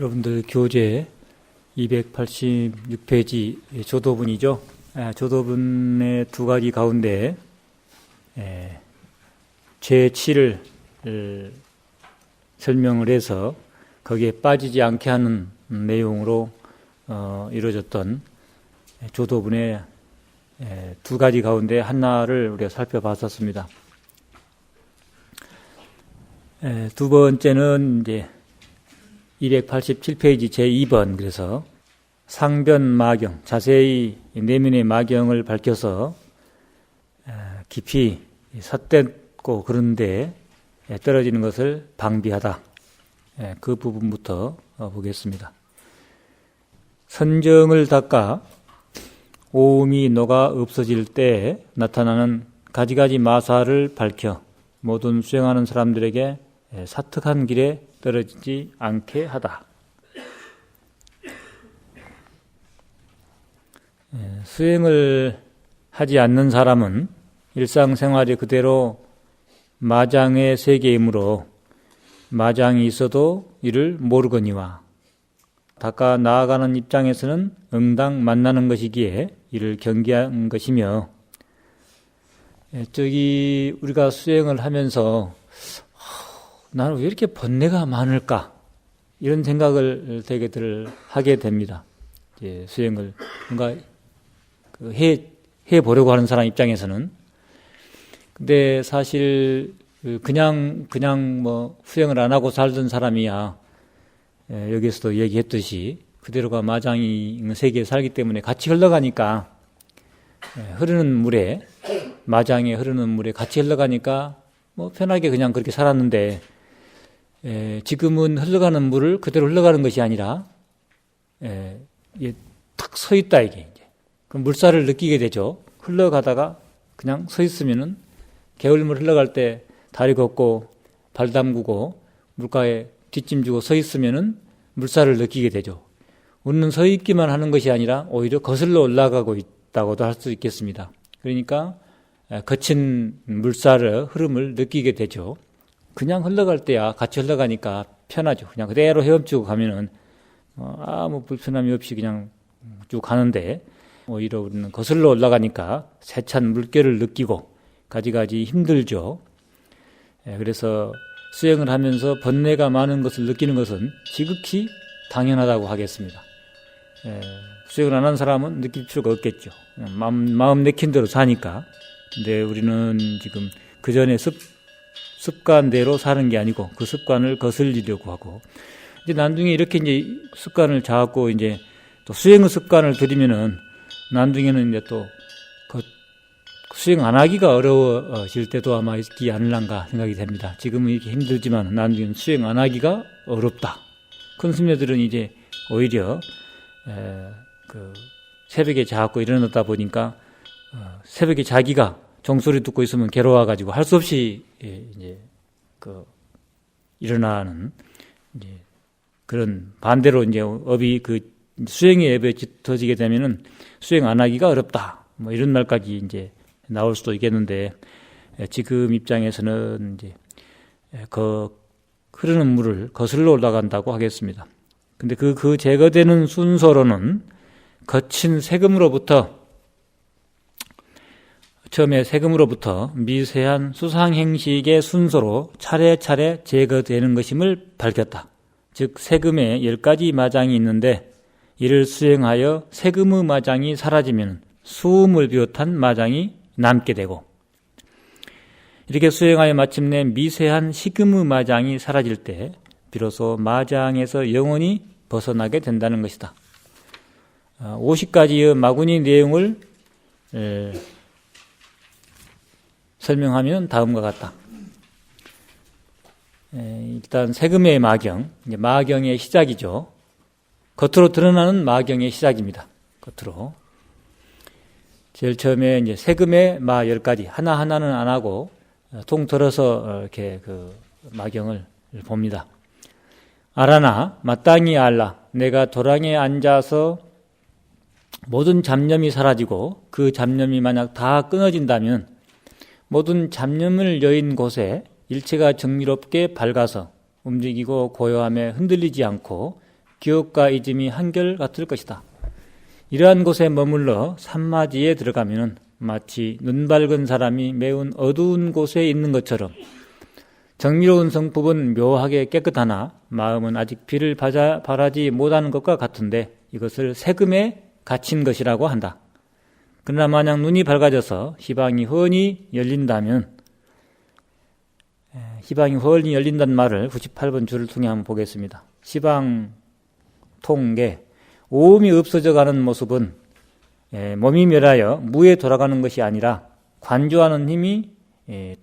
여러분들 교재 286페이지 조도분이죠. 조도분의 두 가지 가운데 제7을 설명을 해서 거기에 빠지지 않게 하는 내용으로 이루어졌던 조도분의 두 가지 가운데 하나를 우리가 살펴봤었습니다. 두 번째는 이제 287페이지 제2번, 그래서 상변 마경, 자세히 내면의 마경을 밝혀서 깊이 삿됐고 그런데 떨어지는 것을 방비하다. 그 부분부터 보겠습니다. 선정을 닦아 오음이 녹아 없어질 때 나타나는 가지가지 마사를 밝혀 모든 수행하는 사람들에게 사특한 길에 떨어지지 않게 하다. 수행을 하지 않는 사람은 일상생활이 그대로 마장의 세계이므로 마장이 있어도 이를 모르거니와 닦아 나아가는 입장에서는 응당 만나는 것이기에 이를 경계한 것이며, 우리가 수행을 하면서 나는 왜 이렇게 번뇌가 많을까? 이런 생각을 되게들 하게 됩니다. 수행을 뭔가 해보려고 하는 사람 입장에서는. 근데 사실 그냥 뭐 수행을 안 하고 살던 사람이야, 여기서도 얘기했듯이 그대로가 마장이 세계에 살기 때문에 같이 흘러가니까, 흐르는 물에, 마장에 흐르는 물에 같이 흘러가니까 뭐 편하게 그냥 그렇게 살았는데, 지금은 흘러가는 물을 그대로 흘러가는 것이 아니라 탁 서 있다, 이게 이제. 그럼 물살을 느끼게 되죠. 흘러가다가 그냥 서 있으면은 개울물 흘러갈 때 다리 걷고 발 담그고 물가에 뒷짐지고 서 있으면은 물살을 느끼게 되죠. 우리는 서 있기만 하는 것이 아니라 오히려 거슬러 올라가고 있다고도 할 수 있겠습니다. 그러니까 거친 물살의 흐름을 느끼게 되죠. 그냥 흘러갈 때야 같이 흘러가니까 편하죠. 그냥 그대로 헤엄치고 가면은 아무 불편함이 없이 그냥 쭉 가는데, 오히려 우리는 거슬러 올라가니까 세찬 물결을 느끼고 가지가지 힘들죠. 그래서 수행을 하면서 번뇌가 많은 것을 느끼는 것은 지극히 당연하다고 하겠습니다. 수행을 안 한 사람은 느낄 필요가 없겠죠. 마음 내킨 대로 사니까. 근데 우리는 지금 그 전에 습관대로 사는 게 아니고 그 습관을 거슬리려고 하고, 이제 나중에 이렇게 이제 습관을 잡고 이제 또 수행의 습관을 들이면은 나중에는 이제 또 수행 안 하기가 어려워질 때도 아마 있지 않을란가 생각이 됩니다. 지금은 이렇게 힘들지만 나중에는 수행 안 하기가 어렵다. 큰 스님들은 이제 오히려 새벽에 자고 일어났다 보니까 새벽에 자기가 종소리 듣고 있으면 괴로워가지고 할 수 없이 이제 일어나는 이제 그런, 반대로 이제 업이 수행의 업에 짙어지게 되면은 수행 안 하기가 어렵다. 뭐 이런 말까지 이제 나올 수도 있겠는데, 지금 입장에서는 이제 흐르는 물을 거슬러 올라간다고 하겠습니다. 근데 그 제거되는 순서로는 거친 처음에 세금으로부터 미세한 수상행식의 순서로 차례차례 제거되는 것임을 밝혔다. 즉 세금에 10가지 마장이 있는데 이를 수행하여 세금의 마장이 사라지면 수음을 비롯한 마장이 남게 되고, 이렇게 수행하여 마침내 미세한 식음의 마장이 사라질 때 비로소 마장에서 영원히 벗어나게 된다는 것이다. 50가지의 마구니 내용을 설명하면 다음과 같다. 일단 세금의 마경, 이제 마경의 시작이죠. 겉으로 드러나는 마경의 시작입니다. 겉으로. 제일 처음에 이제 세금의 마 10가지, 하나하나는 안 하고 통틀어서 이렇게 마경을 봅니다. 알아나 마땅히 알라, 내가 도랑에 앉아서 모든 잡념이 사라지고 그 잡념이 만약 다 끊어진다면 모든 잡념을 여인 곳에 일체가 정밀롭게 밝아서 움직이고 고요함에 흔들리지 않고 기억과 잊음이 한결같을 것이다. 이러한 곳에 머물러 산마지에 들어가면 마치 눈 밝은 사람이 매우 어두운 곳에 있는 것처럼 정미로운 성품은 묘하게 깨끗하나 마음은 아직 비를 바라지 못하는 것과 같은데 이것을 세금에 갇힌 것이라고 한다. 그러나 만약 눈이 밝아져서 희방이 훤히 열린다면, 희방이 훤히 열린다는 말을 98번 줄을 통해 한번 보겠습니다. 시방 통계, 오음이 없어져 가는 모습은 몸이 멸하여 무에 돌아가는 것이 아니라 관조하는 힘이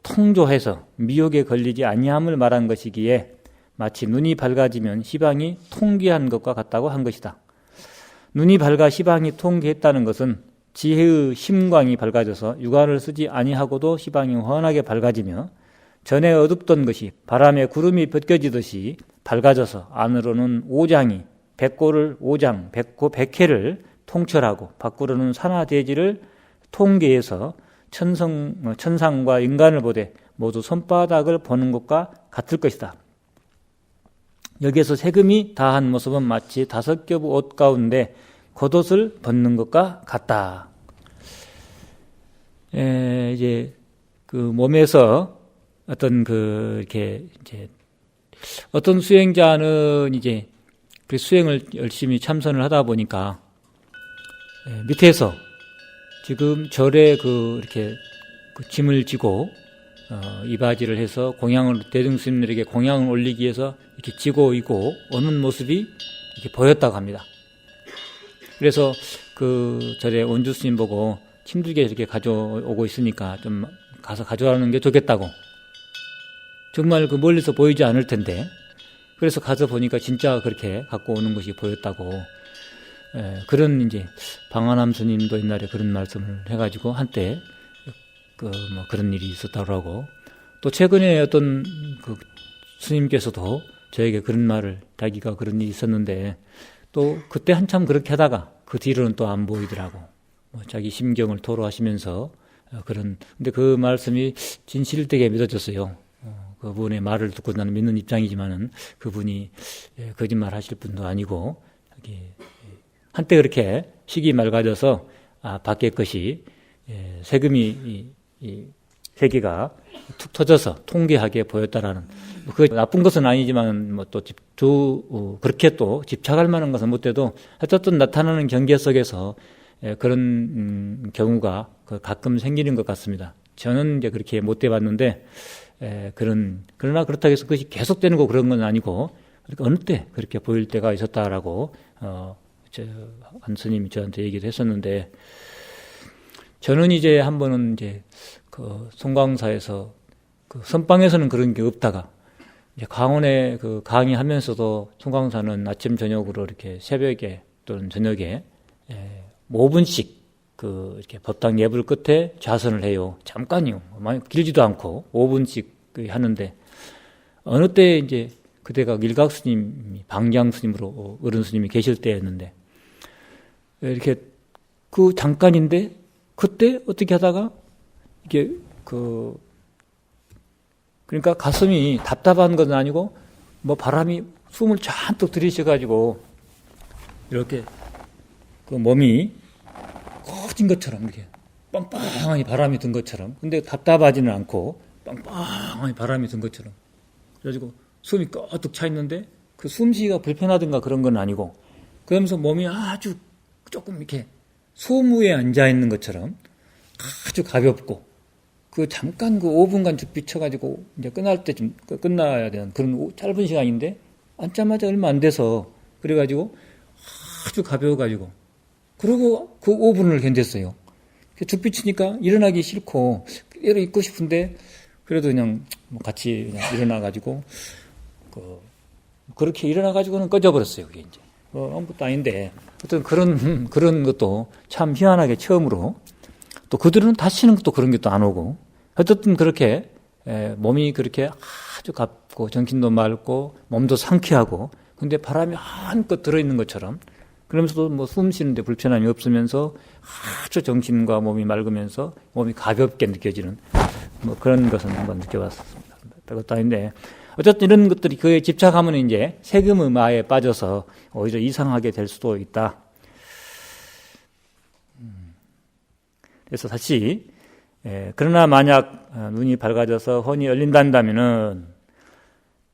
통조해서 미혹에 걸리지 아니함을 말한 것이기에 마치 눈이 밝아지면 시방이 통계한 것과 같다고 한 것이다. 눈이 밝아 시방이 통계했다는 것은 지혜의 심광이 밝아져서 육안을 쓰지 아니하고도 시방이 환하게 밝아지며 전에 어둡던 것이 바람에 구름이 벗겨지듯이 밝아져서 안으로는 오장이 백고를 오장, 백고 백회를 통철하고 밖으로는 산하대지를 통계해서 천상과 인간을 보되 모두 손바닥을 보는 것과 같을 것이다. 여기에서 세금이 다한 모습은 마치 5겹의 옷 가운데 겉옷을 벗는 것과 같다. 이제 그 몸에서 어떤 어떤 수행자는 이제 그 수행을 열심히 참선을 하다 보니까 밑에서 지금 절에 이렇게 짐을 지고 이바지를 해서 대중스님들에게 공양을 올리기 위해서 이렇게 지고 있고 오는 모습이 이렇게 보였다고 합니다. 그래서 그 절에 원주스님 보고 힘들게 이렇게 가져오고 있으니까 좀 가서 가져가는 게 좋겠다고. 정말 그 멀리서 보이지 않을 텐데. 그래서 가서 보니까 진짜 그렇게 갖고 오는 것이 보였다고. 그런 이제 방한함 스님도 옛날에 그런 말씀을 해가지고 한때 그런 일이 있었다고 하고, 또 최근에 어떤 그 스님께서도 저에게 그런 말을, 자기가 그런 일이 있었는데 또 그때 한참 그렇게 하다가 그 뒤로는 또 안 보이더라고. 자기 심경을 토로하시면서 근데 그 말씀이 진실되게 믿어졌어요. 그분의 말을 듣고 나는 믿는 입장이지만은 그분이 거짓말 하실 분도 아니고 한때 그렇게 식이 맑아져서 밖에 것이 세금이 세계가 툭 터져서 통계하게 보였다라는, 그 나쁜 것은 아니지만 그렇게 또 집착할 만한 것은 못돼도 어쨌든 나타나는 경계 속에서 그런 경우가 가끔 생기는 것 같습니다. 저는 이제 그렇게 못 돼봤는데 그러나 그렇다고 해서 그것이 계속되는 거 그런 건 아니고 어느 때 그렇게 보일 때가 있었다라고 한 스님이 저한테 얘기를 했었는데, 저는 이제 한 번은 이제 그 송광사에서 그 선방에서는 그런 게 없다가 이제 강원에 그 강의하면서도 송광사는 아침 저녁으로 이렇게 새벽에 또는 저녁에 5분씩 이렇게 법당 예불 끝에 좌선을 해요. 잠깐이요. 많이 길지도 않고 5분씩 하는데, 어느 때 이제 그때가 일각 스님이 방장 스님으로 어른 스님이 계실 때였는데, 이렇게 그 잠깐인데 그때 어떻게 하다가 이게 그러니까 가슴이 답답한 건 아니고 바람이 숨을 잔뜩 들이셔가지고 이렇게 그 몸이 커진 것처럼 이렇게 빵빵하니 바람이 든 것처럼, 근데 답답하지는 않고 빵빵하니 바람이 든 것처럼, 그래가지고 숨이 꺼득 차 있는데 그 숨쉬기가 불편하든가 그런 건 아니고, 그러면서 몸이 아주 조금 이렇게 솜 위에 앉아 있는 것처럼 아주 가볍고, 잠깐 5분간 쭉 비쳐가지고 이제 끝날 때쯤 끝나야 되는 그런 짧은 시간인데 앉자마자 얼마 안 돼서 그래가지고 아주 가벼워가지고, 그러고 그 5분을 견뎠어요. 쭉 비치니까 일어나기 싫고 일어 있고 싶은데 그래도 그냥 같이 그냥 일어나가지고 그렇게 일어나가지고는 꺼져버렸어요. 그게 이제 아무것도 아닌데, 어떤 그런 것도 참 희한하게 처음으로, 또 그들은 다시는 또 그런 게 또 안 오고, 어쨌든 그렇게 몸이 그렇게 아주 가볍고 정신도 맑고 몸도 상쾌하고, 근데 바람이 한껏 들어있는 것처럼, 그러면서도 숨 쉬는데 불편함이 없으면서 아주 정신과 몸이 맑으면서 몸이 가볍게 느껴지는 그런 것은 한번 느껴봤습니다. 그것도 아닌데, 어쨌든 이런 것들이 그에 집착하면 이제 세금의 마에 빠져서 오히려 이상하게 될 수도 있다. 그래서 다시 그러나 만약 눈이 밝아져서 혼이 열린다면은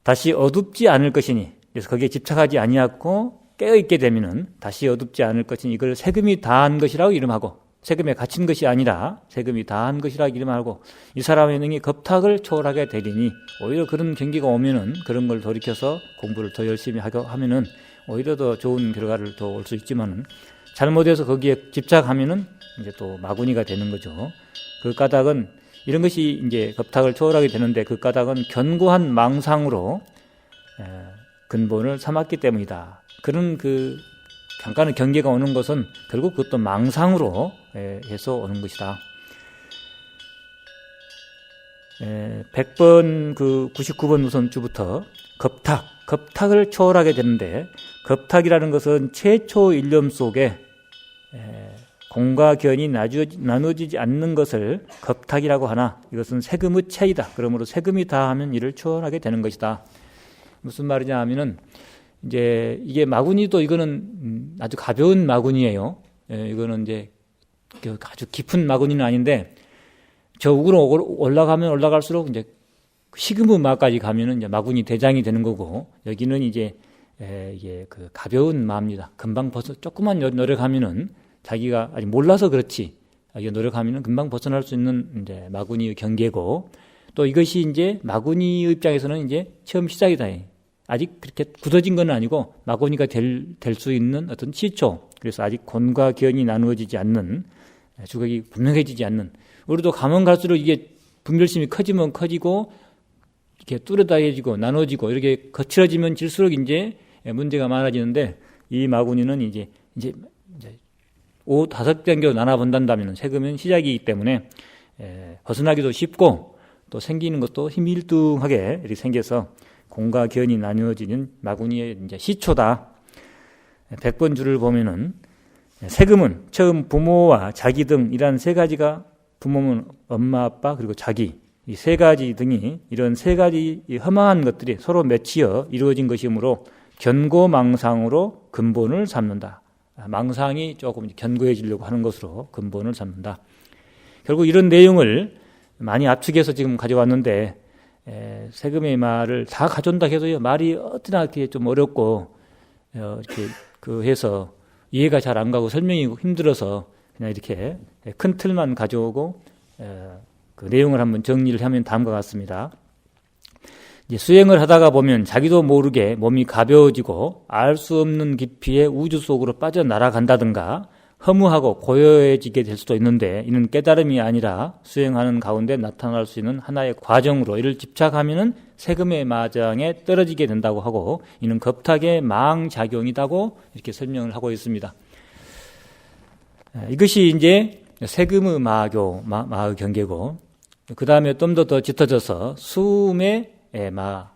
다시 어둡지 않을 것이니, 그래서 거기에 집착하지 아니하고 깨어있게 되면은 다시 어둡지 않을 것이니 이걸 세금이 다한 것이라고 이름하고, 세금에 갇힌 것이 아니라 세금이 다한 것이라고 이름하고, 이 사람의 능히 겁탁을 초월하게 되리니 오히려 그런 경기가 오면은 그런 걸 돌이켜서 공부를 더 열심히 하면은 오히려 더 좋은 결과를 더 올 수 있지만은 잘못해서 거기에 집착하면은 이제 또 마구니가 되는 거죠. 그 까닭은 이런 것이 이제 겁탁을 초월하게 되는데 그 까닭은 견고한 망상으로 근본을 삼았기 때문이다. 그런 그 잠깐의 경계가 오는 것은 결국 그것도 망상으로 해서 오는 것이다. 100번 그 99번 우선주부터 겁탁을 초월하게 되는데, 겁탁이라는 것은 최초 일념 속에 공과 견이 나누어지지 않는 것을 겁탁이라고 하나, 이것은 세금의 차이다. 그러므로 세금이 다하면 이를 초월하게 되는 것이다. 무슨 말이냐 하면은 이제 이게 마구니도 이거는 아주 가벼운 마구니예요. 이거는 이제 아주 깊은 마구니는 아닌데, 저 우으로 올라가면 올라갈수록 이제 식음의 마까지 가면은 이제 마구니 대장이 되는 거고, 여기는 이제 이게 그 가벼운 마입니다. 금방 조금만 노력하면은 자기가 아직 몰라서 그렇지, 노력하면은 금방 벗어날 수 있는 이제 마구니의 경계고, 또 이것이 이제 마구니의 입장에서는 이제 처음 시작이다. 아직 그렇게 굳어진 건 아니고 마구니가 될 수 있는 어떤 시초. 그래서 아직 곤과 견이 나누어지지 않는, 주걱이 분명해지지 않는. 우리도 가면 갈수록 이게 분별심이 커지면 커지고 이렇게 뚜렷해지고 나눠지고 이렇게 거칠어지면 질수록 이제 문제가 많아지는데, 이 마구니는 이제 5단계로 나눠본다면 세금은 시작이기 때문에 벗어나기도 쉽고 또 생기는 것도 힘이 일등하게 이렇게 생겨서 공과 견이 나누어지는 마구니의 이제 시초다. 100번 줄을 보면은 세금은 처음 부모와 자기 등 이러한 세 가지가, 부모는 엄마, 아빠, 그리고 자기, 이 세 가지 등이 이런 세 가지 허망한 것들이 서로 맺히어 이루어진 것이므로 견고망상으로 근본을 삼는다. 망상이 조금 견고해지려고 하는 것으로 근본을 삼는다. 결국 이런 내용을 많이 압축해서 지금 가져왔는데, 세금의 말을 다 가져온다 해도요, 말이 어떠나 이렇게 좀 어렵고, 이렇게 해서 이해가 잘 안 가고 설명이 힘들어서 그냥 이렇게 큰 틀만 가져오고, 그 내용을 한번 정리를 하면 다음과 같습니다. 이제 수행을 하다가 보면 자기도 모르게 몸이 가벼워지고 알 수 없는 깊이의 우주 속으로 빠져날아간다든가 허무하고 고요해지게 될 수도 있는데, 이는 깨달음이 아니라 수행하는 가운데 나타날 수 있는 하나의 과정으로 이를 집착하면은 세금의 마장에 떨어지게 된다고 하고, 이는 겁탁의 망작용이라고 이렇게 설명을 하고 있습니다. 이것이 이제 세금의 마의 경계고, 그 다음에 좀 더 짙어져서 수음의 마.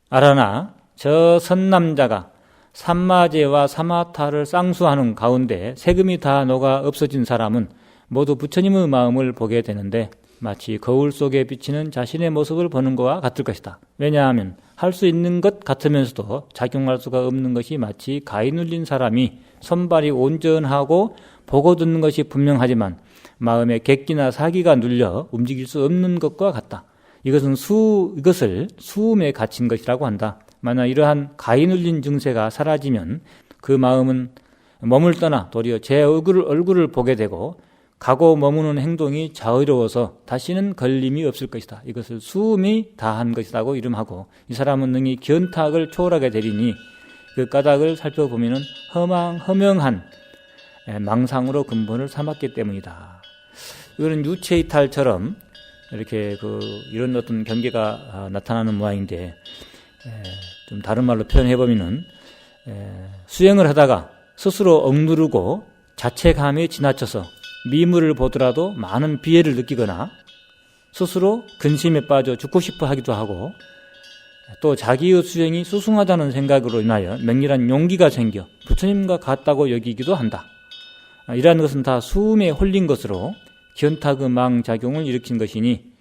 아라나 저 선남자가 삼마제와 사마타를 쌍수하는 가운데 세금이 다 녹아 없어진 사람은 모두 부처님의 마음을 보게 되는데, 마치 거울 속에 비치는 자신의 모습을 보는 것과 같을 것이다. 왜냐하면 할 수 있는 것 같으면서도 작용할 수가 없는 것이 마치 가위 눌린 사람이 손발이 온전하고 보고 듣는 것이 분명하지만 마음에 객기나 사기가 눌려 움직일 수 없는 것과 같다. 이것을 수음에 갇힌 것이라고 한다. 만약 이러한 가위 눌린 증세가 사라지면 그 마음은 몸을 떠나 도리어 제 얼굴을 보게 되고 가고 머무는 행동이 자유로워서 다시는 걸림이 없을 것이다. 이것을 수음이 다한 것이라고 이름하고, 이 사람은 능히 견탁을 초월하게 되리니 그 까닭을 살펴보면 허명한 망상으로 근본을 삼았기 때문이다. 이거는 유체이탈처럼 이렇게 이런 어떤 경계가 나타나는 모양인데, 좀 다른 말로 표현해보면은 수행을 하다가 스스로 억누르고 자책감에 지나쳐서 미물을 보더라도 많은 비애를 느끼거나 스스로 근심에 빠져 죽고 싶어 하기도 하고, 또 자기의 수행이 수승하다는 생각으로 인하여 맹렬한 용기가 생겨 부처님과 같다고 여기기도 한다. 이러한 것은 다 수음에 홀린 것으로 견탁의 망작용을 일으킨 것이니,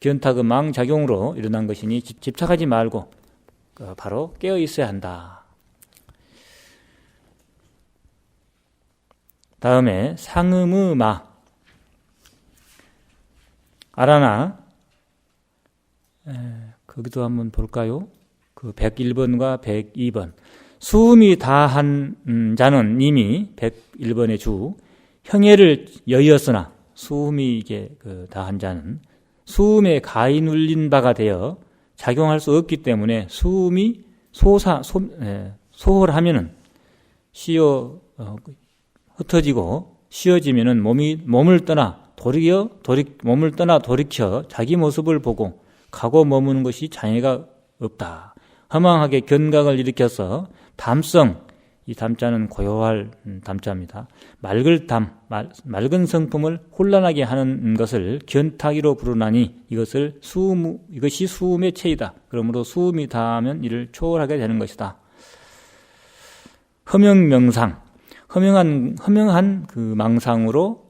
견탁의 망작용으로 일어난 것이니 집착하지 말고 바로 깨어 있어야 한다. 다음에 상음의 마. 아라나 거기도 한번 볼까요? 그 101번과 102번. 수음이 다한 자는 이미 101번의 주 형해를 여의었으나 수음이 이게 다한 자는 수음에 가히 눌린 바가 되어 작용할 수 없기 때문에 수음이 소홀하면은 흩어지고 쉬어지면은 몸을 떠나 돌이켜 자기 모습을 보고 가고 머무는 것이 장애가 없다. 허망하게 견각을 일으켜서 담성, 이 담자는 고요할 담자입니다. 맑은 성품을 혼란하게 하는 것을 견탁이로 부르나니 이것이 수음의 체이다. 그러므로 수음이 다하면 이를 초월하게 되는 것이다. 허명명상, 허명한 그 망상으로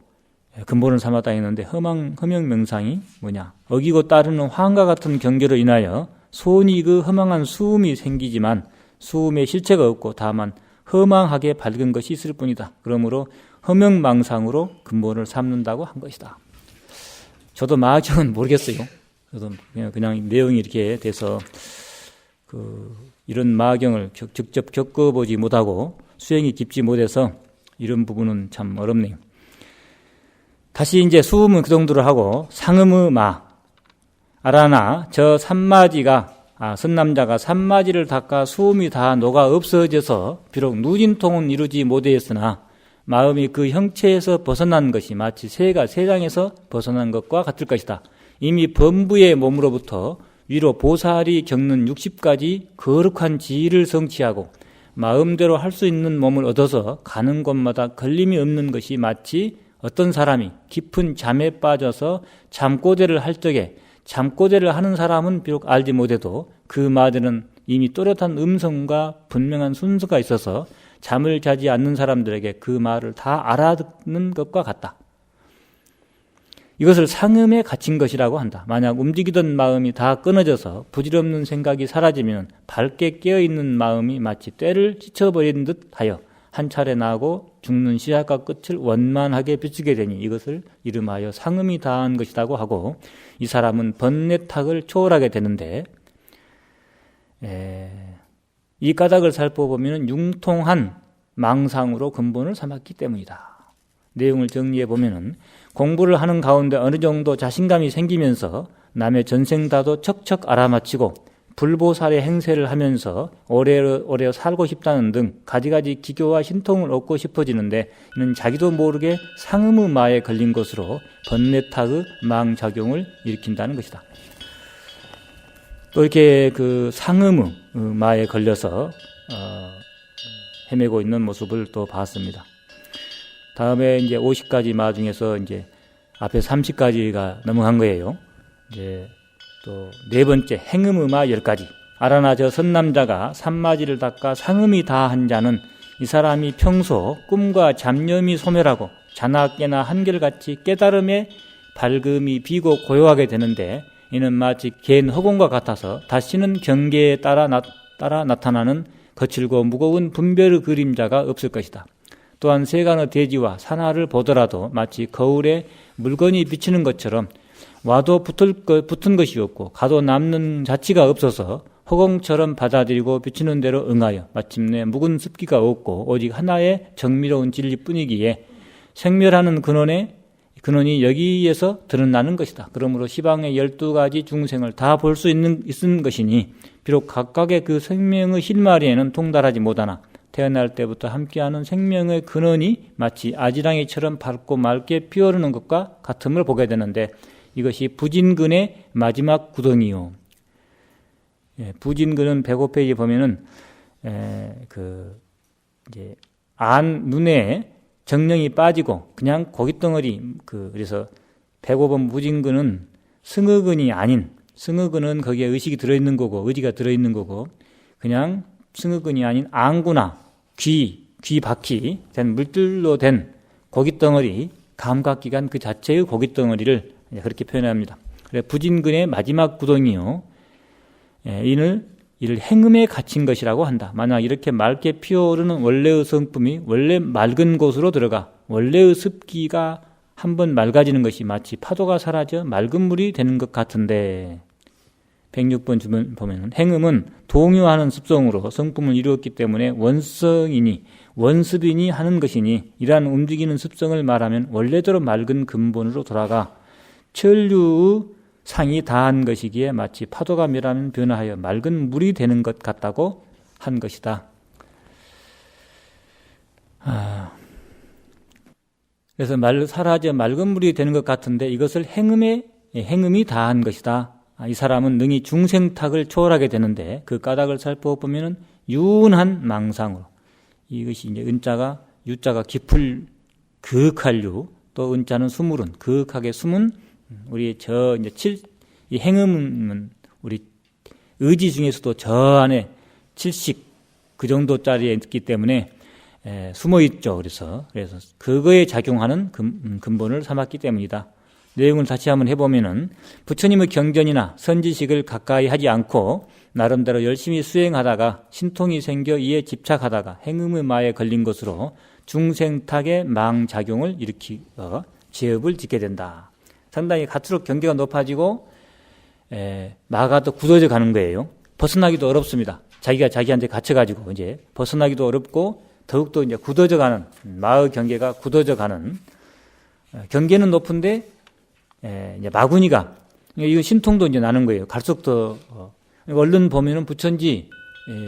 근본을 삼았다 했는데 허명명상이 뭐냐? 어기고 따르는 화음과 같은 경계로 인하여 손이 그 허망한 수음이 생기지만 수음의 실체가 없고 다만 허망하게 밝은 것이 있을 뿐이다. 그러므로 허명망상으로 근본을 삼는다고 한 것이다. 저도 마학정은 모르겠어요. 저도 그냥 내용이 이렇게 돼서 이런 마학경을 직접 겪어보지 못하고 수행이 깊지 못해서 이런 부분은 참 어렵네요. 다시 이제 수음은 그 정도로 하고 상음의 마. 아라나 저 선남자가 산마지를 닦아 수음이 다 녹아 없어져서 비록 누진통은 이루지 못하였으나 마음이 그 형체에서 벗어난 것이 마치 새가 새장에서 벗어난 것과 같을 것이다. 이미 범부의 몸으로부터 위로 보살이 겪는 60가지 거룩한 지위를 성취하고 마음대로 할 수 있는 몸을 얻어서 가는 곳마다 걸림이 없는 것이 마치 어떤 사람이 깊은 잠에 빠져서 잠꼬대를 할 적에 잠꼬대를 하는 사람은 비록 알지 못해도 그 말에는 이미 또렷한 음성과 분명한 순서가 있어서 잠을 자지 않는 사람들에게 그 말을 다 알아듣는 것과 같다. 이것을 상음에 갇힌 것이라고 한다. 만약 움직이던 마음이 다 끊어져서 부질없는 생각이 사라지면 밝게 깨어있는 마음이 마치 때를 씻어버린 듯 하여 한 차례 나고 죽는 시작과 끝을 원만하게 비추게 되니 이것을 이름하여 상음이 다한 것이라고 하고 이 사람은 번뇌탁을 초월하게 되는데 이 까닭을 살펴보면 융통한 망상으로 근본을 삼았기 때문이다. 내용을 정리해 보면은 공부를 하는 가운데 어느 정도 자신감이 생기면서 남의 전생다도 척척 알아맞히고 불보살의 행세를 하면서 오래 살고 싶다는 등 가지가지 기교와 신통을 얻고 싶어지는데 이는 자기도 모르게 상음의 마에 걸린 것으로 번뇌탁의 망작용을 일으킨다는 것이다. 또 이렇게 그 상음의 마에 걸려서 헤매고 있는 모습을 또 봤습니다. 다음에 이제 50가지 마 중에서 이제 앞에 30가지가 넘어간 거예요. 이제 또 네 번째 행음의 마 10가지. 아라나 저 선남자가 산마지를 닦아 상음이 다한 자는 이 사람이 평소 꿈과 잡념이 소멸하고 자나 깨나 한결같이 깨달음의 밝음이 비고 고요하게 되는데 이는 마치 갠 허공과 같아서 다시는 경계에 따라 나타나는 거칠고 무거운 분별의 그림자가 없을 것이다. 또한 세간의 대지와 산하를 보더라도 마치 거울에 물건이 비치는 것처럼 와도 붙은 것이 없고 가도 남는 자취가 없어서 허공처럼 받아들이고 비치는 대로 응하여 마침내 묵은 습기가 없고 오직 하나의 정미로운 진리뿐이기에 생멸하는 근원이 여기에서 드러나는 것이다. 그러므로 시방의 12가지 중생을 다 볼 수 있는 것이니 비록 각각의 그 생명의 실마리에는 통달하지 못하나 태어날 때부터 함께하는 생명의 근원이 마치 아지랑이처럼 밝고 맑게 피어오르는 것과 같음을 보게 되는데 이것이 부진근의 마지막 구덩이요. 부진근은 105페이지 보면은 이제 눈에 정령이 빠지고 그냥 고깃덩어리 그래서 105번 부진근은 승의근이 아닌 승의근은 거기에 의식이 들어있는 거고 의지가 들어있는 거고 그냥 승의근이 아닌 안구나 귀 바퀴 된 물들로 된 고깃덩어리 감각기관 그 자체의 고깃덩어리를 그렇게 표현합니다. 그래 부진근의 마지막 구동이요. 이를 행음에 갇힌 것이라고 한다. 만약 이렇게 맑게 피어오르는 원래의 성품이 원래 맑은 곳으로 들어가 원래의 습기가 한번 맑아지는 것이 마치 파도가 사라져 맑은 물이 되는 것 같은데 106번 주변 보면 행음은 동요하는 습성으로 성품을 이루었기 때문에 원성이니 원습이니 하는 것이니 이러한 움직이는 습성을 말하면 원래대로 맑은 근본으로 돌아가 천류의 상이 다한 것이기에 마치 파도가 멸하면 변화하여 맑은 물이 되는 것 같다고 한 것이다. 그래서 사라져 맑은 물이 되는 것 같은데 이것을 행음이 다한 것이다. 이 사람은 능히 중생탁을 초월하게 되는데 그 까닭을 살펴보면 윤한 망상으로 이것이 이제 은자가 유자가 깊을 그윽할 유, 또 은자는 수물은 그윽하게 숨은 우리 이 행음은 우리 의지 중에서도 저 안에 70 그 정도짜리에 있기 때문에 숨어 있죠. 그래서 그거에 작용하는 근본을 삼았기 때문이다. 내용을 다시 한번 해보면은 부처님의 경전이나 선지식을 가까이 하지 않고 나름대로 열심히 수행하다가 신통이 생겨 이에 집착하다가 행음의 마에 걸린 것으로 중생탁의 망작용을 일으키어 죄업을 짓게 된다. 상당히 갈수록 경계가 높아지고 마가 더 굳어져 가는 거예요. 벗어나기도 어렵습니다. 자기가 자기한테 갇혀가지고 이제 벗어나기도 어렵고 더욱더 이제 굳어져 가는 마의 경계가 굳어져 가는 경계는 높은데 이제 마구니가 이거 신통도 이제 나는 거예요. 갈수록 더 얼른 보면은 부처인지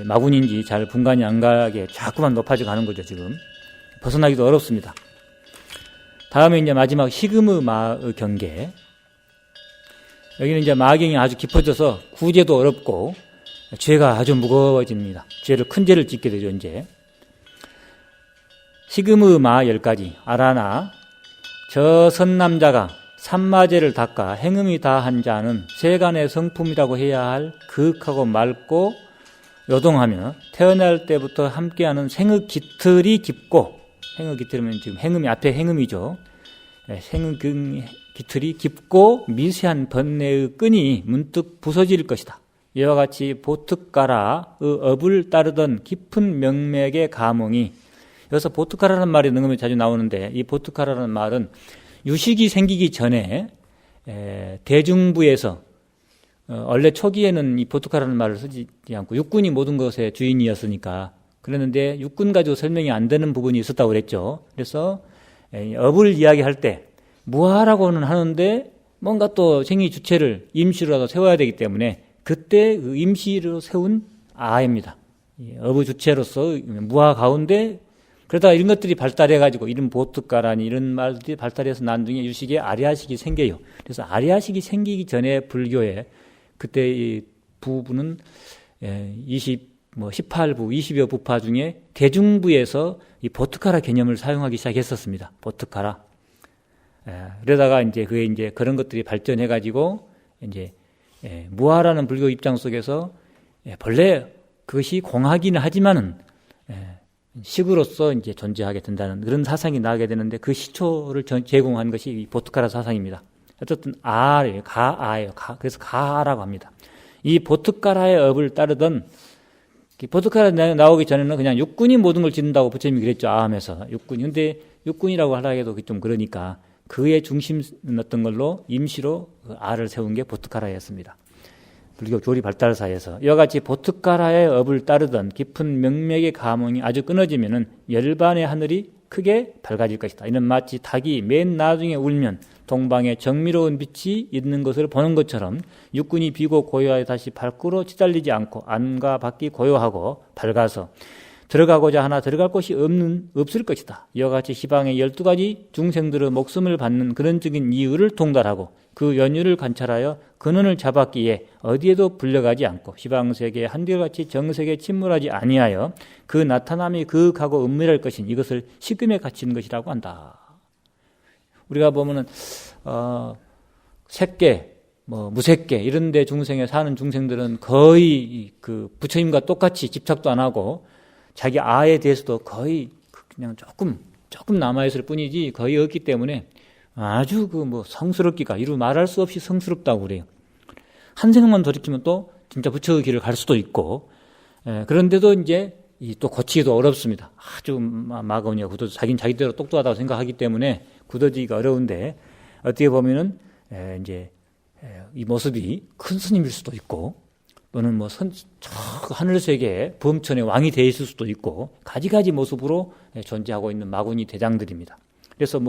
마구니인지 잘 분간이 안 가게 자꾸만 높아져 가는 거죠. 지금 벗어나기도 어렵습니다. 다음에 이제 마지막 식음의 마의 경계. 여기는 이제 마경이 아주 깊어져서 구제도 어렵고 죄가 아주 무거워집니다. 큰 죄를 짓게 되죠. 이제 식음의 마 10가지 아라나 저 선남자가 삼마제를 닦아 행음이 다한 자는 세간의 성품이라고 해야 할 그윽하고 맑고 요동하며 태어날 때부터 함께하는 생의 깃틀이 깊고 생의 깃틀이면 지금 행음이 앞에 행음이죠. 생의 깃틀이 깊고 미세한 번뇌의 끈이 문득 부서질 것이다. 이와 같이 보특가라의 업을 따르던 깊은 명맥의 가몽이 여기서 보특가라는 말이 능음에 자주 나오는데 이 보특가라는 말은 유식이 생기기 전에 대중부에서 원래 초기에는 이 보특가라는 말을 쓰지 않고 육군이 모든 것의 주인이었으니까 그랬는데 육군 가지고 설명이 안 되는 부분이 있었다고 그랬죠. 그래서 업을 이야기할 때 무아라고는 하는데 뭔가 또 생리 주체를 임시로라도 세워야 되기 때문에 그때 그 임시로 세운 아입니다. 업의 주체로서 무아 가운데 그러다가 이런 것들이 발달해가지고 이런 보특가라니 이런 말들이 발달해서 난 중에 유식에 아리아식이 생겨요. 그래서 아리아식이 생기기 전에 불교에 그때 이 부부는 18부, 20여 부파 중에 대중부에서 이 보특가라 개념을 사용하기 시작했었습니다. 보특가라. 그러다가 이제 그게 이제 그런 것들이 발전해가지고 이제 무아라는 불교 입장 속에서 본래 그것이 공하기는 하지만은 식으로서 이제 존재하게 된다는 그런 사상이 나게 되는데 그 시초를 제공한 것이 이 보특가라 사상입니다. 어쨌든 아예요, 가아예요. 그래서 가아라고 합니다. 이 보특가라의 업을 따르던 보특가라 나오기 전에는 그냥 육군이 모든 걸 짓는다고 부처님이 그랬죠. 아함에서 육군이. 근데 육군이라고 하라고 좀 그러니까 그의 중심 어떤 걸로 임시로 그 아를 세운 게 보특가라였습니다. 불교 교리 발달 사이에서 이와 같이 보특가라의 업을 따르던 깊은 명맥의 가몽이 아주 끊어지면은 열반의 하늘이 크게 밝아질 것이다. 이는 마치 닭이 맨 나중에 울면 동방에 정미로운 빛이 있는 것을 보는 것처럼 육군이 비고 고요하여 다시 밖으로 치달리지 않고 안과 밖이 고요하고 밝아서 들어가고자 하나 들어갈 곳이 없을 것이다. 이와 같이 시방의 12가지 중생들의 목숨을 받는 근원적인 이유를 통달하고 그 연유를 관찰하여 근원을 잡았기에 어디에도 불려가지 않고 시방세계에 한결같이 정색에 침몰하지 아니하여 그 나타남이 그윽하고 은밀할 것인 이것을 식음에 갇힌 것이라고 한다. 우리가 보면은 색계, 무색계 이런 데 중생에 사는 중생들은 거의 그 부처님과 똑같이 집착도 안 하고 자기 아에 대해서도 거의 그냥 조금 남아있을 뿐이지 거의 없기 때문에 아주 성스럽기가 이루 말할 수 없이 성스럽다고 그래요. 한 생각만 돌이키면 또 진짜 부처의 길을 갈 수도 있고, 그런데도 이제 또 고치기도 어렵습니다. 아주 마구니가 굳어져 자기대로 똑똑하다고 생각하기 때문에 굳어지기가 어려운데, 어떻게 보면은 이제 이 모습이 큰 스님일 수도 있고, 또는 하늘 세계의 범천의 왕이 되어 있을 수도 있고, 가지가지 모습으로 존재하고 있는 마구니 대장들입니다. 그래서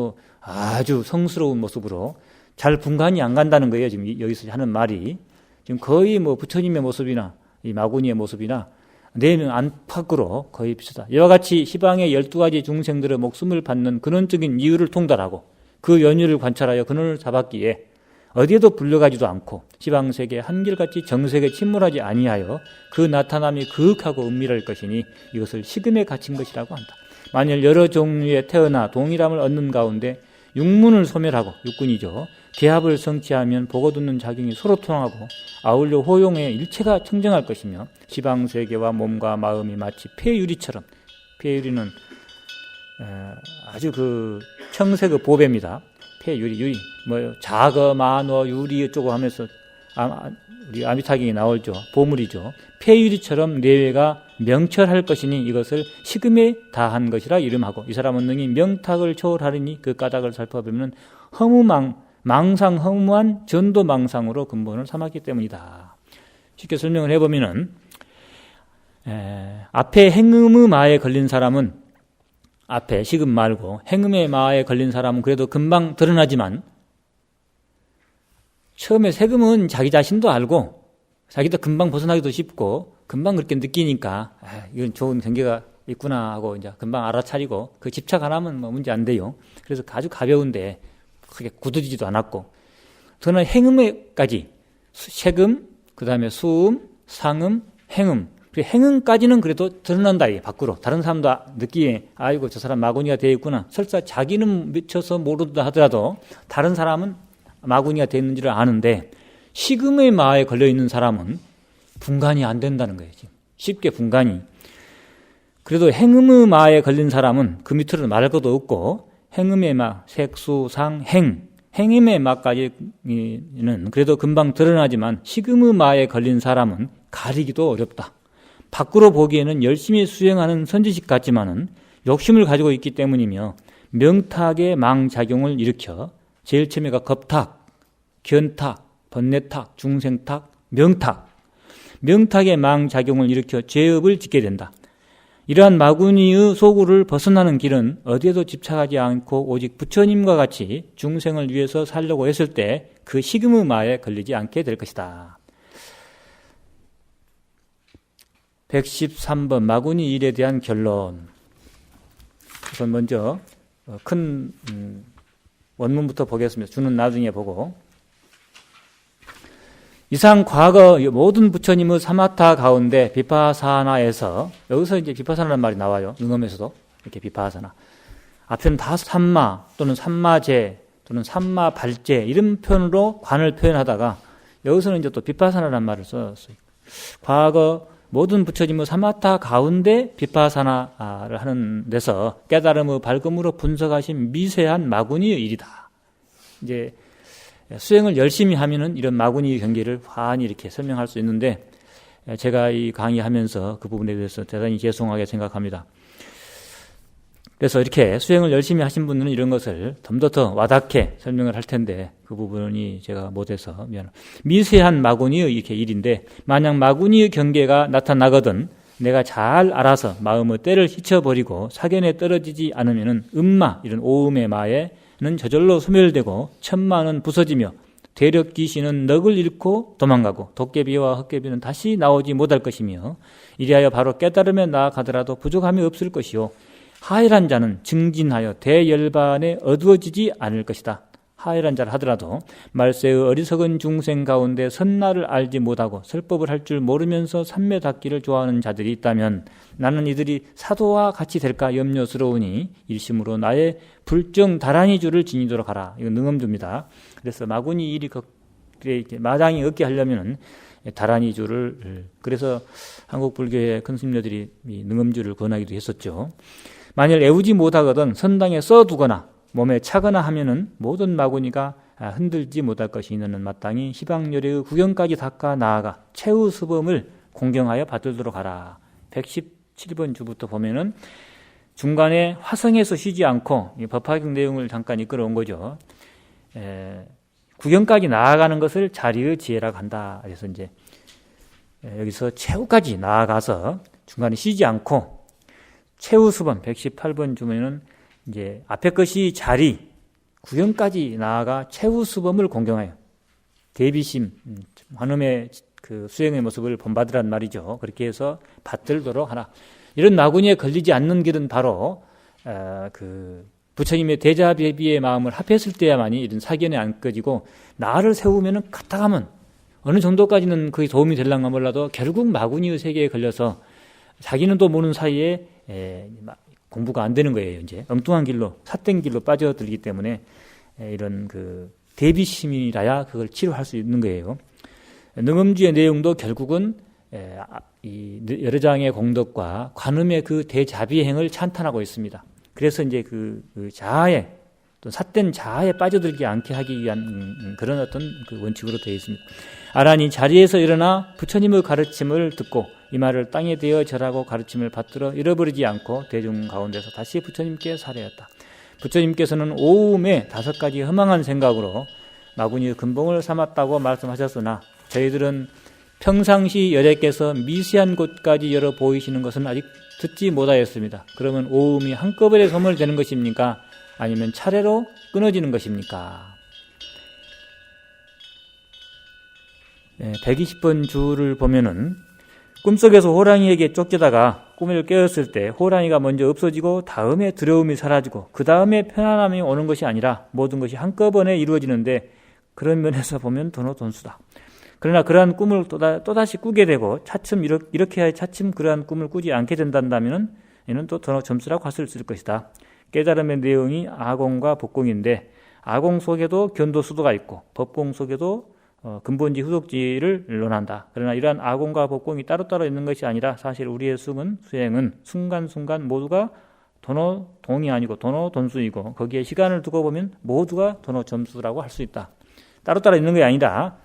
아주 성스러운 모습으로 잘 분간이 안 간다는 거예요. 지금 여기서 하는 말이. 지금 거의 부처님의 모습이나 이 마구니의 모습이나 내면 안팎으로 거의 비슷하다. 이와 같이 시방의 12가지 중생들의 목숨을 받는 근원적인 이유를 통달하고 그 연유를 관찰하여 근원을 잡았기에 어디에도 불려가지도 않고 시방세계에 한결같이 정색에 침몰하지 아니하여 그 나타남이 그윽하고 은밀할 것이니 이것을 식음에 갇힌 것이라고 한다. 만일 여러 종류의 태어나 동일함을 얻는 가운데 육문을 소멸하고 육군이죠. 개합을 성취하면 보고 듣는 작용이 서로 통하고 아울러 호용해 일체가 청정할 것이며 시방세계와 몸과 마음이 마치 폐유리처럼, 폐유리는 아주 청색의 보배입니다. 폐유리, 자거, 만어, 유리 어쩌고 하면서 우리 아미타경이 나오죠. 보물이죠. 폐유리처럼 내외가 명철할 것이니 이것을 식음에 다한 것이라 이름하고 이 사람은 능히 명탁을 초월하리니 그 까닭을 살펴보면 망상 허무한 전도망상으로 근본을 삼았기 때문이다. 쉽게 설명을 해보면은 앞에 행음의 마에 걸린 사람은 앞에 식음 말고 행음의 마에 걸린 사람은 그래도 금방 드러나지만 처음에 세금은 자기 자신도 알고 자기도 금방 벗어나기도 쉽고 금방 그렇게 느끼니까 이건 좋은 경계가 있구나 하고 이제 금방 알아차리고 그 집착 안 하면 문제 안 돼요. 그래서 아주 가벼운데 크게 굳어지지도 않았고 더는 행음에까지 세금, 그 다음에 수음, 상음, 행음 행음까지는 그래도 드러난다. 밖으로 다른 사람도 느끼에 아이고 저 사람 마구니가 되어 있구나. 설사 자기는 미쳐서 모르다 하더라도 다른 사람은 마구니가 되어 있는지를 아는데 식음의 마에 걸려있는 사람은 분간이 안 된다는 거예요. 지금. 쉽게 분간이. 그래도 행음의 마에 걸린 사람은 그 밑으로 말할 것도 없고 행음의 마, 색수, 상, 행음의 마까지는 그래도 금방 드러나지만 식음의 마에 걸린 사람은 가리기도 어렵다. 밖으로 보기에는 열심히 수행하는 선지식 같지만은 욕심을 가지고 있기 때문이며 명탁의 망작용을 일으켜 제일 처음에가 겁탁, 견탁, 번뇌탁, 중생탁, 명탁의 망작용을 일으켜 죄업을 짓게 된다. 이러한 마구니의 소굴을 벗어나는 길은 어디에도 집착하지 않고 오직 부처님과 같이 중생을 위해서 살려고 했을 때 그 식음의 마에 걸리지 않게 될 것이다. 113번 마구니 일에 대한 결론. 우선 먼저 큰 원문부터 보겠습니다. 주는 나중에 보고. 이상 과거 모든 부처님의 사마타 가운데 비파사나에서 여기서 이제 비파사나라는 말이 나와요. 응엄에서도 이렇게 비파사나. 앞에는 다 삼마 또는 삼마제 또는 삼마발제 이런 표현으로 관을 표현하다가 여기서는 이제 또 비파사나라는 말을 썼어요. 과거 모든 부처님의 사마타 가운데 비파사나를 하는 데서 깨달음의 발금으로 분석하신 미세한 마구니의 일이다. 이제 수행을 열심히 하면은 이런 마구니 경계를 환히 이렇게 설명할 수 있는데 제가 이 강의하면서 그 부분에 대해서 대단히 죄송하게 생각합니다. 그래서 이렇게 수행을 열심히 하신 분들은 이런 것을 좀 더 와닿게 설명을 할 텐데 그 부분이 제가 못해서 미안합니다. 미세한 마구니의 이렇게 일인데 만약 마구니의 경계가 나타나거든 내가 잘 알아서 마음의 때를 휘쳐버리고 사견에 떨어지지 않으면은 음마 이런 오음의 마에는 저절로 소멸되고 천마는 부서지며 대력 귀신은 넋을 잃고 도망가고 도깨비와 헛개비는 다시 나오지 못할 것이며 이리하여 바로 깨달음에 나아가더라도 부족함이 없을 것이요 하열한 자는 증진하여 대열반에 어두워지지 않을 것이다. 하열한 자를 하더라도 말세의 어리석은 중생 가운데 선날을 알지 못하고 설법을 할 줄 모르면서 삼매 닦기를 좋아하는 자들이 있다면 나는 이들이 사도와 같이 될까 염려스러우니 일심으로 나의 불정 다란이주를 지니도록 하라. 이건 능엄주입니다. 그래서 마구니 일이 마장이 없게 하려면 다란이주를 그래서 한국 불교의 큰 스님들이 능엄주를 권하기도 했었죠. 만일 애우지 못하거든 선당에 써두거나 몸에 차거나 하면은 모든 마구니가 흔들지 못할 것이 이는 마땅히 희방요리의 구경까지 닦아 나아가 최후 수범을 공경하여 받들도록 하라. 117번 주부터 보면은 중간에 화성에서 쉬지 않고 법화경 내용을 잠깐 이끌어 온 거죠. 구경까지 나아가는 것을 자리의 지혜라고 한다. 그래서 이제 여기서 최후까지 나아가서 중간에 쉬지 않고 최후 수범 118번 주면은 이제 앞에 것이 자리 구경까지 나아가 최후 수범을 공경하여 대비심 환음의 그 수행의 모습을 본받으란 말이죠. 그렇게 해서 받들도록 하라. 이런 마구니에 걸리지 않는 길은 바로 그 부처님의 대자배비의 마음을 합했을 때야만이 이런 사견에 안 꺼지고 나를 세우면은 갔다 가면 어느 정도까지는 그게 도움이 될랑가 몰라도 결국 마구니의 세계에 걸려서 자기는 또 모르는 사이에 공부가 안 되는 거예요. 이제 엉뚱한 길로 삿된 길로 빠져들기 때문에 이런 그 대비심이라야 그걸 치료할 수 있는 거예요. 능엄주의 내용도 결국은 이 여러 장의 공덕과 관음의 그 대자비행을 찬탄하고 있습니다. 그래서 이제 그 자아에 또 삿된 자아에 빠져들지 않게 하기 위한 그런 어떤 그 원칙으로 되어 있습니다. 아란이 자리에서 일어나 부처님의 가르침을 듣고 이 말을 땅에 대어 절하고 가르침을 받들어 잃어버리지 않고 대중 가운데서 다시 부처님께 살해했다. 부처님께서는 오음에 5가지 허망한 생각으로 마구니의 근본을 삼았다고 말씀하셨으나 저희들은 평상시 여래께서 미세한 곳까지 열어 보이시는 것은 아직 듣지 못하였습니다. 그러면 오음이 한꺼번에 소멸되는 것입니까? 아니면 차례로 끊어지는 것입니까? 120번 주를 보면은 꿈속에서 호랑이에게 쫓기다가 꿈을 깨었을 때 호랑이가 먼저 없어지고 다음에 두려움이 사라지고 그 다음에 편안함이 오는 것이 아니라 모든 것이 한꺼번에 이루어지는데 그런 면에서 보면 돈수다. 그러나 그러한 꿈을 또다시 꾸게 되고 차츰 이렇게 하여 차츰 그러한 꿈을 꾸지 않게 된다면 이는 또 점수라고 할 수 있을 것이다. 깨달음의 내용이 아공과 법공인데 아공 속에도 견도수도가 있고 법공 속에도 근본지 후속지를 논한다. 그러나 이러한 아공과 법공이 따로따로 있는 것이 아니라 사실 우리의 수행은 순간순간 모두가 돈이 아니고 돈수이고 거기에 시간을 두고 보면 모두가 점수라고 할 수 있다. 따로따로 있는 게 아니라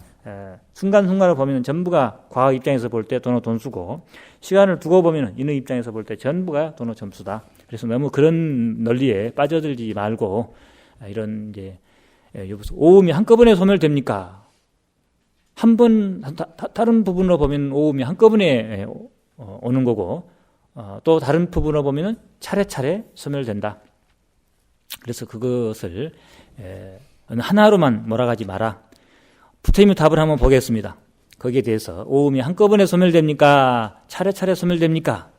순간순간을 보면 전부가 과학 입장에서 볼 때 돈수고 시간을 두고 보면 인의 입장에서 볼 때 전부가 점수다. 그래서 너무 그런 논리에 빠져들지 말고 이런 이제 오음이 한꺼번에 소멸됩니까? 다른 부분으로 보면 오음이 한꺼번에 오는 거고 또 다른 부분으로 보면 차례차례 소멸된다. 그래서 그것을 어느 하나로만 몰아가지 마라. 부처님의 답을 한번 보겠습니다. 거기에 대해서 오음이 한꺼번에 소멸됩니까? 차례차례 소멸됩니까?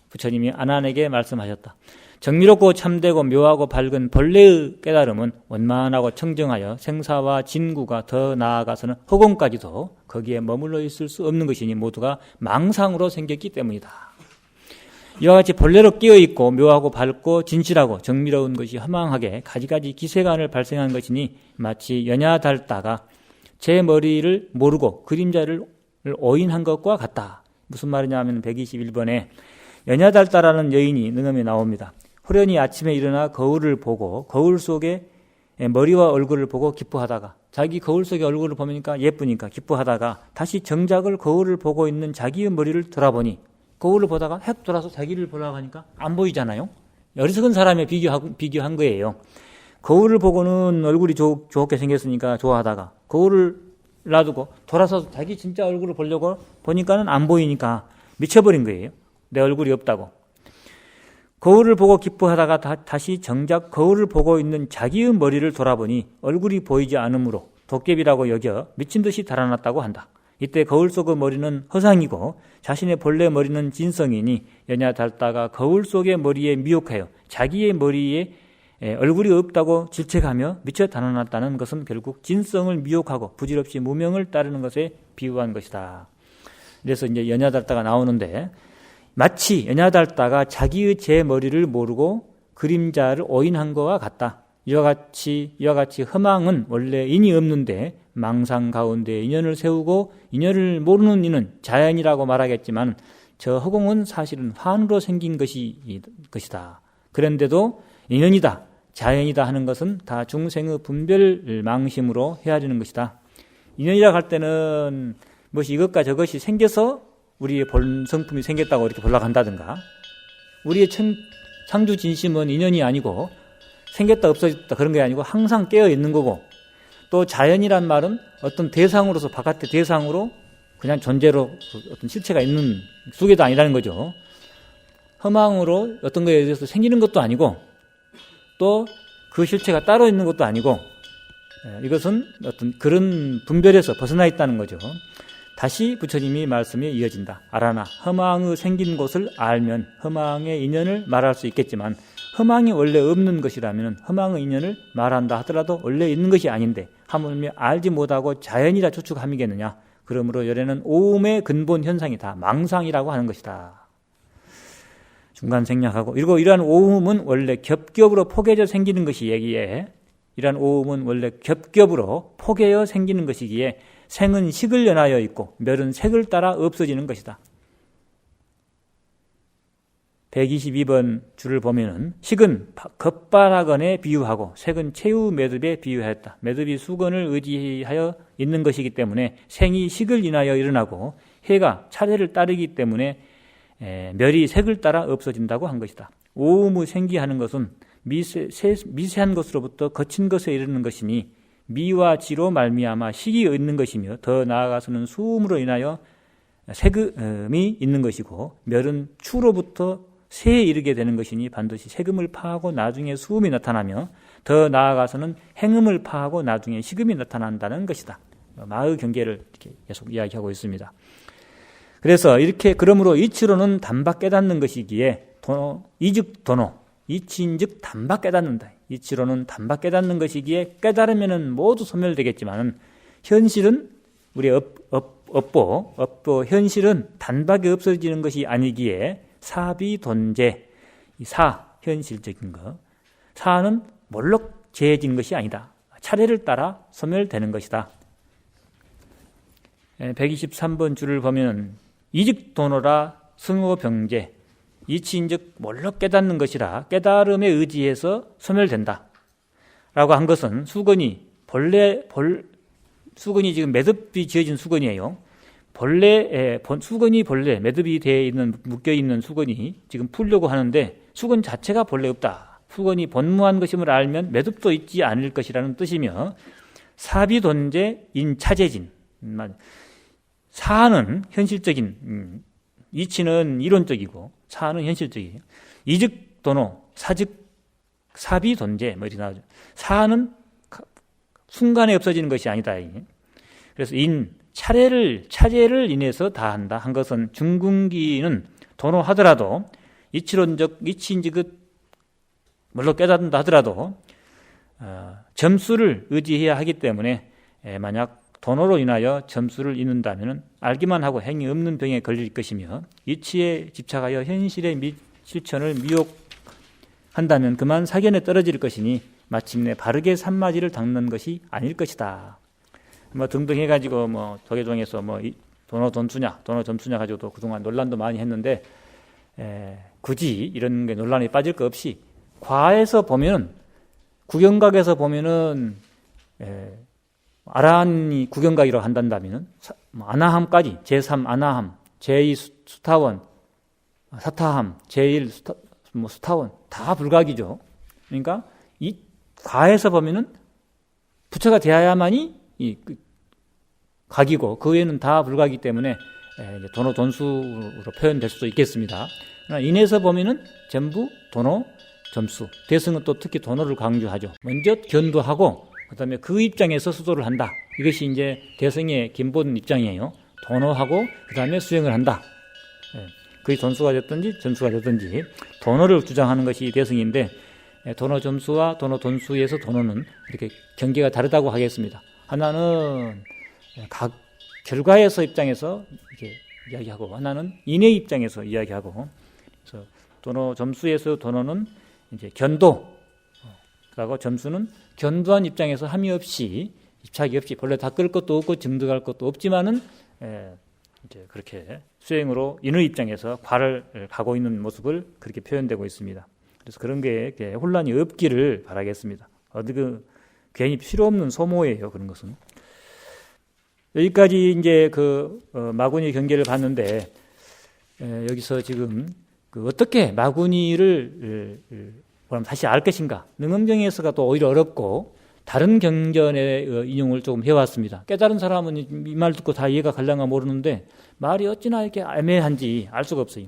부처님이 아난에게 말씀하셨다. 정미롭고 참되고 묘하고 밝은 본래의 깨달음은 원만하고 청정하여 생사와 진구가 더 나아가서는 허공까지도 거기에 머물러 있을 수 없는 것이니 모두가 망상으로 생겼기 때문이다. 이와 같이 본래로 깨어있고 묘하고 밝고 진실하고 정미로운 것이 허망하게 가지가지 기세간을 발생한 것이니 마치 연야달다가 제 머리를 모르고 그림자를 오인한 것과 같다. 무슨 말이냐 하면 121번에 연야달다라는 여인이 능엄에 나옵니다. 호련히 아침에 일어나 거울을 보고 거울 속에 머리와 얼굴을 보고 기뻐하다가 자기 거울 속에 얼굴을 보니까 예쁘니까 기뻐하다가 다시 정작을 거울을 보고 있는 자기의 머리를 돌아보니 거울을 보다가 획 돌아서 자기를 보려고 하니까 안 보이잖아요. 어리석은 사람에 비교한 거예요. 거울을 보고는 얼굴이 좋게 생겼으니까 좋아하다가 거울을 놔두고 돌아서 자기 진짜 얼굴을 보려고 보니까는 안 보이니까 미쳐버린 거예요. 내 얼굴이 없다고. 거울을 보고 기뻐하다가 다시 정작 거울을 보고 있는 자기의 머리를 돌아보니 얼굴이 보이지 않으므로 도깨비라고 여겨 미친 듯이 달아났다고 한다. 이때 거울 속의 머리는 허상이고 자신의 본래 머리는 진성이니 연야달다가 거울 속의 머리에 미혹하여 자기의 머리에 얼굴이 없다고 질책하며 미쳐 달아났다는 것은 결국 진성을 미혹하고 부질없이 무명을 따르는 것에 비유한 것이다. 그래서 이제 연야달다가 나오는데 마치 연야달다가 자기의 제 머리를 모르고 그림자를 오인한 것과 같다. 이와 같이 허망은 원래 인이 없는데 망상 가운데 인연을 세우고 인연을 모르는 이는 자연이라고 말하겠지만 저 허공은 사실은 환으로 생긴 것이다. 그런데도 인연이다. 자연이다 하는 것은 다 중생의 분별 망심으로 헤아리는 것이다. 인연이라고 할 때는 무엇이 이것과 저것이 생겨서 우리의 본 성품이 생겼다고 이렇게 보려고 한다든가, 우리의 창조 진심은 인연이 아니고 생겼다 없어졌다 그런 게 아니고 항상 깨어 있는 거고, 또 자연이란 말은 어떤 대상으로서 바깥의 대상으로 그냥 존재로 어떤 실체가 있는 수계도 아니라는 거죠. 허망으로 어떤 거에 대해서 생기는 것도 아니고 또 그 실체가 따로 있는 것도 아니고, 이것은 어떤 그런 분별에서 벗어나 있다는 거죠. 다시 부처님이 말씀이 이어진다. 알아나 허망의 생긴 곳을 알면 허망의 인연을 말할 수 있겠지만, 허망이 원래 없는 것이라면 허망의 인연을 말한다 하더라도 원래 있는 것이 아닌데 하물며 알지 못하고 자연이라 추측함이겠느냐. 그러므로 열애는 오음의 근본 현상이 다 망상이라고 하는 것이다. 중간 생략하고, 그리고 이러한 오음은 원래 겹겹으로 포개져 생기는 것이기에, 이러한 오음은 원래 겹겹으로 포개어 생기는 것이기에 생은 식을 연하여 있고 멸은 색을 따라 없어지는 것이다. 122번 줄을 보면은 식은 겉바라건에 비유하고 색은 최후 매듭에 비유하였다. 매듭이 수건을 의지하여 있는 것이기 때문에 생이 식을 인하여 일어나고 해가 차례를 따르기 때문에 멸이 색을 따라 없어진다고 한 것이다. 오음의 생기하는 것은 미세한 것으로부터 거친 것에 이르는 것이니 미와 지로 말미암아 식이 있는 것이며, 더 나아가서는 수음으로 인하여 세금이 있는 것이고, 멸은 추로부터 세에 이르게 되는 것이니 반드시 세금을 파하고 나중에 수음이 나타나며, 더 나아가서는 행음을 파하고 나중에 식음이 나타난다는 것이다. 마의 경계를 이렇게 계속 이야기하고 있습니다. 그래서 이렇게 그러므로 이치로는 단박 깨닫는 것이기에 이즉 도노, 이치인즉 단박 깨닫는다. 이치로는 단박 깨닫는 것이기에 깨달으면은 모두 소멸되겠지만은 현실은 우리 업보 현실은 단박에 없어지는 것이 아니기에 사비돈제, 사 현실적인 것, 사는 몰록 재해지는 것이 아니다. 차례를 따라 소멸되는 것이다. 123번 줄을 보면 이즉 도노라 승호병제, 이치인즉 몰록 깨닫는 것이라 깨달음에 의지해서 소멸된다 라고 한 것은 수건이 수건이 지금 매듭이 지어진 수건이에요. 수건이 본래 매듭이 되어 있는, 묶여 있는 수건이 지금 풀려고 하는데 수건 자체가 본래 없다. 수건이 본무한 것임을 알면 매듭도 있지 않을 것이라는 뜻이며, 사비돈제 인차재진, 사는 현실적인, 이치는 이론적이고 사는 현실적이에요. 이즉 도노, 사즉 사비돈제 뭐 이렇게 나오죠. 사는 순간에 없어지는 것이 아니다. 그래서 차례를 인해서 다한다 한 것은 중궁기는 도노하더라도 이치론적 이치인즉 물론 깨닫는다 하더라도 점수를 의지해야 하기 때문에, 만약 도노로 인하여 점수를 잇는다면 알기만 하고 행위 없는 병에 걸릴 것이며, 이치에 집착하여 현실의 실천을 미혹한다면 그만 사견에 떨어질 것이니 마침내 바르게 산마지를 닦는 것이 아닐 것이다. 뭐 등등 해가지고 조계종에서 도노 돈수냐 도노 점수냐 가지고도 그동안 논란도 많이 했는데, 굳이 이런 게 논란에 빠질 것 없이 과에서 보면, 구경각에서 보면은 아라한이 구경각이라고 한다면 아나함까지, 제3 아나함, 제2 수타원, 사타함, 제1 수타원 다 불각이죠. 그러니까 이 과에서 보면은 부처가 되어야만이 이 각이고 그 외에는 다 불각이기 때문에 도노 돈수로 표현될 수도 있겠습니다. 인에서 보면은 전부 도노 점수. 대승은 또 특히 도노를 강조하죠. 먼저 견도하고 그다음에 그 입장에서 수도를 한다. 이것이 이제 대승의 기본 입장이에요. 도노하고 그다음에 수행을 한다. 그게 돈수가 됐든지 점수가 됐든지 도노를 주장하는 것이 대승인데, 도노 점수와 도노 돈수에서 도노는 이렇게 경계가 다르다고 하겠습니다. 하나는 각 결과에서 입장에서 이렇게 이야기하고, 하나는 인의 입장에서 이야기하고, 그래서 도노 점수에서 도노는 이제 견도라고, 점수는 견도한 입장에서 함이 없이 집착이 없이 본래 닦을 것도 없고 증득할 것도 없지만은 이제 그렇게 수행으로 인의 입장에서 과를 가고 있는 모습을 그렇게 표현되고 있습니다. 그래서 그런 게 이렇게 혼란이 없기를 바라겠습니다. 어디 괜히 필요 없는 소모예요. 그런 것은. 여기까지 이제 마구니 경계를 봤는데, 여기서 지금 어떻게 마구니를 다시 알 것인가? 능엄정에서가 또 오히려 어렵고 다른 경전의 인용을 조금 해왔습니다. 깨달은 사람은 이 말 듣고 다 이해가 갈랑가 모르는데 말이 어찌나 이렇게 애매한지 알 수가 없어요.